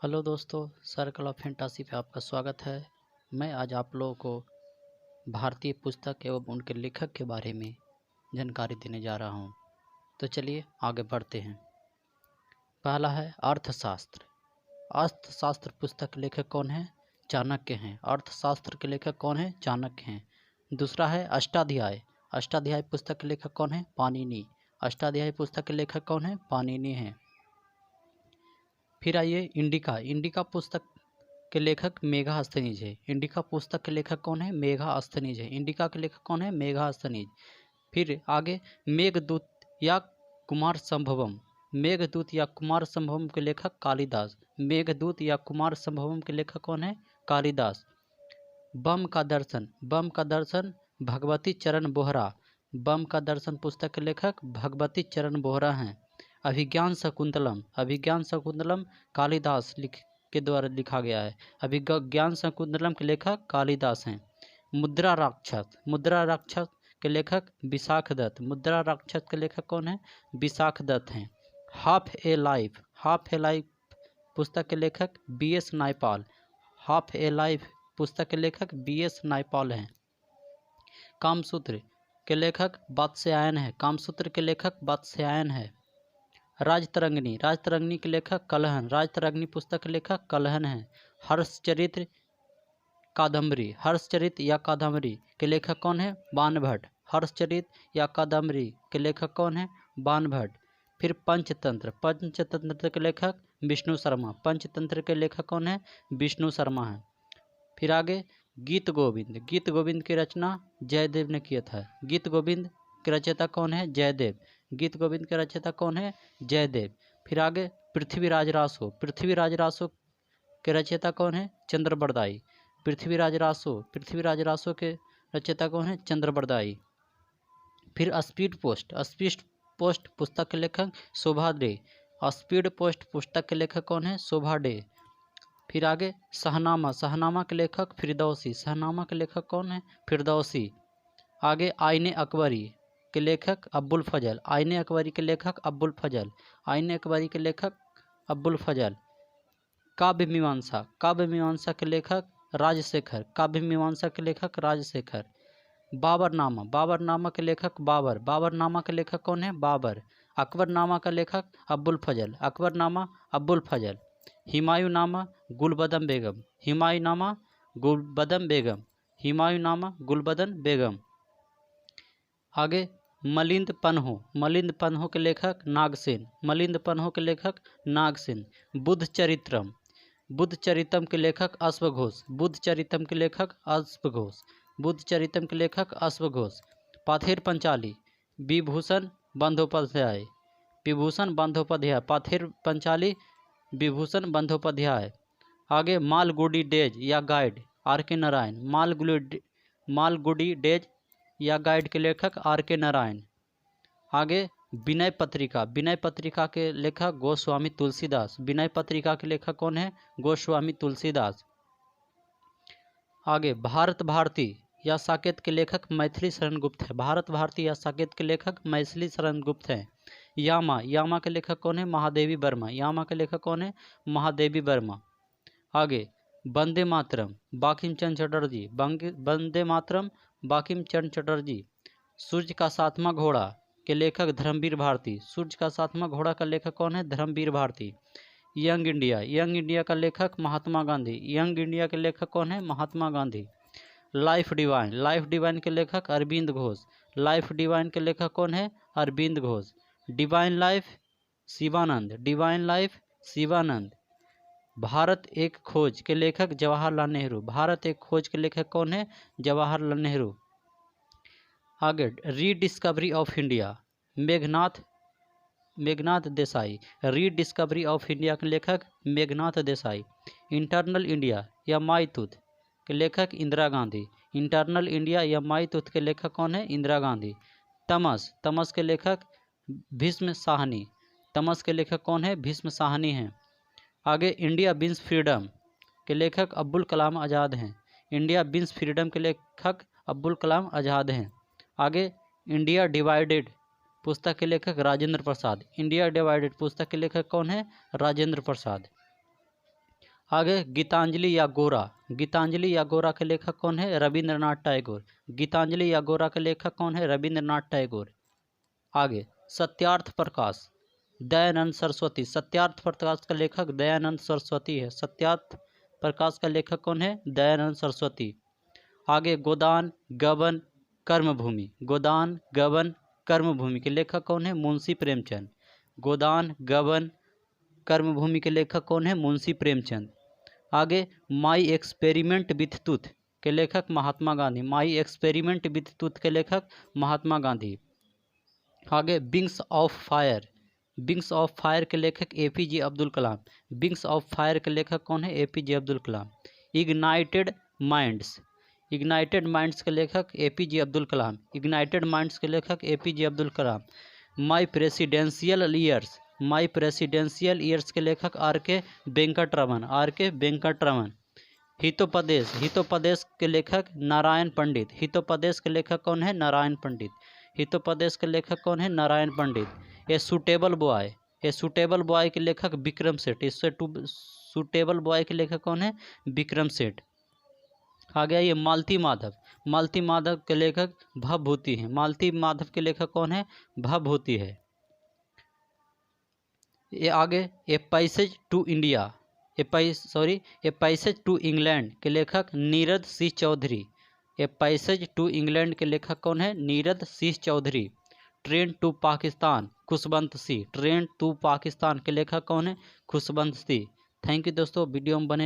Hello दोस्तों, circle of fantasy पे आपका स्वागत है। मैं आज आप लोगों को भारतीय पुस्तक एवं उनके लेखक के बारे में जानकारी देने जा रहा हूँ। तो चलिए आगे बढ़ते हैं। पहला है अर्थशास्त्र। अर्थशास्त्र पुस्तक के लेखक कौन है? चाणक्य हैं। अर्थशास्त्र के लेखक कौन है? चाणक्य हैं। दूसरा है अष्टाध्याय। अष्टाध्याय पुस्तक के लेखक कौन है? पाणिनि। अष्टाध्याय पुस्तक के लेखक कौन है? पाणिनि हैं। फिर आइए इंडिका। इंडिका पुस्तक के लेखक मेगास्थनीज है। इंडिका पुस्तक के लेखक कौन है? मेगास्थनीज है। इंडिका के लेखक कौन है? मेगास्थनीज। फिर आगे मेघदूत या कुमार संभवम। मेघदूत या कुमार संभवम के लेखक कालिदास। मेघदूत या कुमार संभवम के लेखक कौन है? कालिदास। बम का दर्शन। बम का दर्शन भगवती चरण बोहरा। बम का दर्शन पुस्तक के लेखक भगवती चरण बोहरा हैं। अभिज्ञान शकुंतलम। अभिज्ञान शकुंतलम कालिदास के द्वारा लिखा गया है। अभिज्ञान शकुंतलम के लेखक कालिदास हैं। मुद्रा राक्षस। मुद्रा राक्षस के लेखक विशाख दत्त। मुद्रा राक्षस के लेखक कौन है? विशाख दत्त हैं। हाफ ए लाइफ। हाफ ए लाइफ पुस्तक के लेखक BS नायपाल। हाफ ए लाइफ पुस्तक के लेखक BS नायपाल हैं। कामसूत्र के लेखक वात्स्यायन है। कामसूत्र के लेखक वात्स्यायन है। राजतरंगिणी। राजतरंगिणी के लेखक कलहन। राजतरंगिणी पुस्तक के लेखक कलहन है। हर्षचरित्र कादम्बरी। हर्षचरित या कादम्बरी के लेखक कौन है? बाणभट्ट। हर्षचरित या कादम्बरी के लेखक कौन है? बाणभट्ट। फिर पंचतंत्र। पंचतंत्र के लेखक विष्णु शर्मा। पंचतंत्र के लेखक कौन है? विष्णु शर्मा है। फिर आगे गीत गोविंद। गीत गोविंद की रचना जयदेव ने किया था। गीत गोविंद के रचयिता कौन है? जयदेव। गीत गोविंद के रचयिता कौन है? जयदेव। फिर आगे पृथ्वीराज रासो। पृथ्वीराज रासो के रचयिता कौन है? चंद्रबरदाई। पृथ्वीराज रासो के रचयिता कौन है? चंद्रबरदाई। फिर स्पीड पोस्ट। स्पीड पोस्ट पुस्तक के लेखक शोभा डे। स्पीड पोस्ट पुस्तक के लेखक कौन है? शोभा डे। फिर आगे शहनामा। शहनामा के लेखक फिरदौसी। शहनामा के लेखक कौन है? फिरदौसी। आगे आईने अकबरी के लेखक अब्बुल फजल। आईने अकबरी के लेखक अब्बुल फजल। आईने अकबरी के लेखक अब्बुल फजल। काव्य मीमांसा। काव्य मीमांसा के लेखक राजशेखर। काव्य मीमांसा के लेखक राजशेखर। बाबरनामा। बाबरनामा के लेखक बाबर। बाबरनामा के लेखक कौन है? बाबर। अकबरनामा का लेखक अब्बुल फजल। अकबरनामा अब्बुल फजल। हुमायूंनामा गुलबदन बेगम। हुमायूंनामा गुलबदन बेगम। हुमायूंनामा गुलबदन बेगम। आगे मलिंद पन्हो। मलिंद पन्हो के लेखक नागसेन। मलिंद पन्हो के लेखक नागसेन। बुद्ध चरित्रम। बुद्ध चरितम के लेखक अश्वघोष। बुद्ध चरितम के लेखक अश्वघोष। बुद्ध चरितम के लेखक अश्वघोष। पाथेर पंचाली विभूषण बंदोपाध्याय। विभूषण बंदोपाध्याय। पाथेर पंचाली विभूषण बंदोपाध्याय। आगे मालगुडी डेज या guide RK Narayan. Malgudi days या गाइड के लेखक RK नारायण। आगे विनय पत्रिका। विनय पत्रिका के लेखक गोस्वामी तुलसीदास। विनय पत्रिका के लेखक कौन है? गोस्वामी तुलसीदास। आगे भारत भारती या साकेत के लेखक मैथिली शरण गुप्त है। भारत भारती या साकेत के लेखक मैथिली शरण गुप्त हैं। यामा। यामा के लेखक कौन है? महादेवी वर्मा। यामा के लेखक कौन है? महादेवी वर्मा। आगे वंदे मातरम बंकिम चंद्र चटर्जी। वंदे मातरम बंकिम चंद्र चटर्जी। सूर्य का सातवां घोड़ा के लेखक धर्मवीर भारती। सूर्य का सातवां घोड़ा का लेखक कौन है? Dharamvir Bharati. Young India. Young India का लेखक महात्मा गांधी। यंग इंडिया के लेखक कौन है? Mahatma Gandhi. Life divine. Life divine के लेखक अरविंद घोष। लाइफ डिवाइन के लेखक कौन है? Aurobindo Ghosh. Divine life Shivananda. Divine life Shivananda. Bharat Ek Khoj के लेखक जवाहरलाल नेहरू। भारत एक खोज के लेखक कौन है? जवाहरलाल नेहरू। आगे rediscovery of India Meghnath Desai. Rediscovery of India के लेखक मेघनाथ देसाई। इंटरनल इंडिया या मायतूत के लेखक इंदिरा गांधी। इंटरनल इंडिया या मायतूत के लेखक कौन है? इंदिरा गांधी। तमस। तमस के लेखक भीष्म साहनी। तमस के लेखक कौन है? भीष्म साहनी हैं। आगे इंडिया विंस फ्रीडम के लेखक अब्दुल कलाम आज़ाद हैं। इंडिया विंस फ्रीडम के लेखक अब्दुल कलाम आज़ाद हैं। आगे इंडिया डिवाइडेड पुस्तक के लेखक राजेंद्र प्रसाद। इंडिया डिवाइडेड पुस्तक के लेखक कौन है? राजेंद्र प्रसाद। आगे गीतांजलि या गोरा, गीतांजलि या गोरा के लेखक कौन है? रविंद्रनाथ टैगोर। गीतांजलि या गोरा के लेखक कौन है? रविंद्रनाथ टैगोर। आगे सत्यार्थ प्रकाश, दयानंद सरस्वती। सत्यार्थ प्रकाश का लेखक दयानंद सरस्वती है। सत्यार्थ प्रकाश का लेखक कौन है? दयानंद सरस्वती। आगे गोदान गबन कर्मभूमि, गोदान गबन कर्मभूमि के लेखक कौन है? मुंशी प्रेमचंद। गोदान गबन कर्मभूमि के लेखक कौन है? मुंशी प्रेमचंद। आगे माई एक्सपेरिमेंट विथ टूथ के लेखक Mahatma Gandhi. My experiment with टूथ के लेखक महात्मा गांधी। आगे wings of fire, wings of fire के लेखक APJ Abdul Kalam. Wings of fire के लेखक कौन है? APJ Abdul Kalam. Ignited minds, ignited minds के लेखक एपीजे अब्दुल कलाम। इग्नाइटेड माइंड्स के लेखक APJ Abdul Kalam. My presidential years, my presidential years के लेखक आर.के. वेंकटरमन। आर.के. वेंकटरमन। हितोपदेश, हितोपदेश के लेखक नारायण पंडित। हितोपदेश के लेखक कौन है? नारायण पंडित। हितोपदेश के लेखक कौन है? नारायण पंडित। A suitable boy, a suitable boy के लेखक विक्रम सेठ। इससे सूटेबल बॉय के लेखक कौन है? विक्रम सेठ। आ गया ये मालती माधव, मालती माधव के लेखक भवभूति हैं। मालती माधव के लेखक कौन है? भवभूति है। ये आगे a passage to India, a passage to England के लेखक Nirad Singh Chaudhuri. A passage to England के लेखक कौन है? Nirad Singh Chaudhuri. Train to Pakistan Khushwant Singh. Train to Pakistan के लेखक कौन है? खुशवंत सिंह। थैंक यू दोस्तों, वीडियो में बने